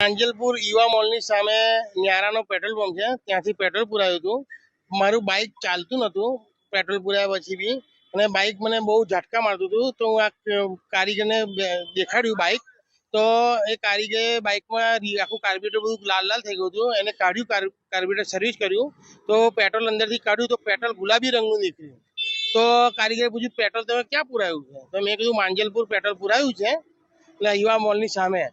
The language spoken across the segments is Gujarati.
માંજલપુર યુવા મોલની સામે ન્યારાનો પેટ્રોલ પંપ છે, ત્યાંથી પેટ્રોલ પુરાવ્યું હતું. મારું બાઇક ચાલતું નહોતું પેટ્રોલ પુરાવ્યા પછી બી, અને બાઇક મને બહુ ઝટકા મારતું હતું. તો હું આ કારીગરને દેખાડ્યું બાઇક, તો એ કારીગરે બાઇકમાં આખું કાર્બ્યુરેટર બધું લાલ લાલ થઈ ગયું હતું. એને કાઢ્યું, કાર્બ્યુરેટર સર્વિસ કર્યું, તો પેટ્રોલ અંદરથી કાઢ્યું તો પેટ્રોલ ગુલાબી રંગનું નીકળ્યું. તો કારીગરે પૂછ્યું પેટ્રોલ તમે ક્યાં પુરાવ્યું છે? તો મેં કીધું માંજલપુર પેટ્રોલ પુરાવ્યું છે, એટલે યુવા મોલની સામે.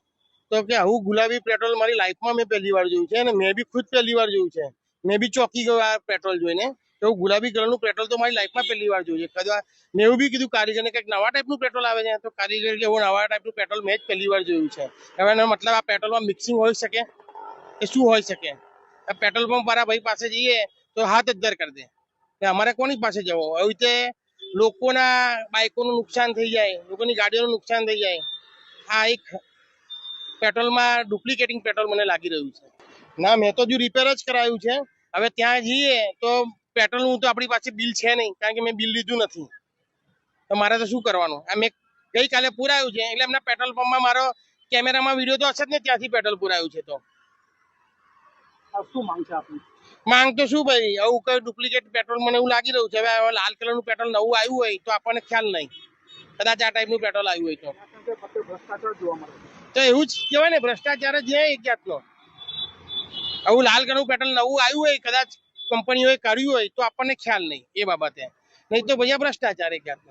તો કે આવું ગુલાબી પેટ્રોલ મારી લાઈફમાં મેં પહેલી વાર જોયું છે, અને મેં બી ખુદ પહેલી વાર જોયું છે. મેં બી ચોંકી ગયો આ પેટ્રોલ જોઈને. તો ગુલાબી કલરનું પેટ્રોલ તો મારી લાઈફમાં પહેલી વાર જોયું છે. કદાચ મેં એવું બી કીધું કારીગરને કંઈક નવા ટાઈપનું પેટ્રોલ આવે છે, તો કારીગર કે એવું નવા ટાઈપનું પેટ્રોલ મેં જ પહેલી વાર જોયું છે. હવે એનો મતલબ આ પેટ્રોલમાં મિક્સિંગ હોઈ શકે, એ શું હોઈ શકે? આ પેટ્રોલ પંપ વાળા ભાઈ પાસે જઈએ તો હાથ અદ્ધર કરી દે કે અમારે કોની પાસે જવો? આવી રીતે લોકોના બાઇકોનું નુકસાન થઈ જાય, લોકોની ગાડીઓનું નુકસાન થઈ જાય. આ એક પેટ્રોલમાં ડુપ્લિકેટિંગ પેટ્રોલ મને લાગી રહ્યું છે. ના, મેં તો હજુ રિપેર જ કરાયું છે. હવે ત્યાં જઈએ તો પેટ્રોલનું તો આપણી પાસે બિલ છે નહીં, કારણ કે મેં બિલ લીધું નથી. તો મારે તો શું કરવાનું? આ મેં ગઈકાલે પુરાયું છે, એટલે એમના પેટ્રોલ પંપમાં મારો કેમેરામાં વિડીયો તો હશે જ ને, ત્યાંથી પેટ્રોલ પુરાયું છે. તો શું માંગ છે આપની? માંગ તો શું ભાઈ, આવું કઈ ડુપ્લિકેટ પેટ્રોલ મને એવું લાગી રહ્યું છે. હવે લાલ કલરનું પેટ્રોલ નવું આવ્યું હોય તો આપણને ખ્યાલ નહીં, કદાચ આ ટાઈપનું પેટ્રોલ આવ્યું હોય તો ભ્રષ્ટાચાર જોવા મળે તો એવું જ કહેવાય ને, ભ્રષ્ટાચાર જ છે એક જાતનો. આવું લાલ કલરનું પેટ્રોલ નવું આવ્યું હોય, કદાચ કંપનીઓએ કાઢ્યું હોય તો આપણને ખ્યાલ નહીં એ બાબતે, નહીં તો ભૈયા ભ્રષ્ટાચાર એક જાતનો.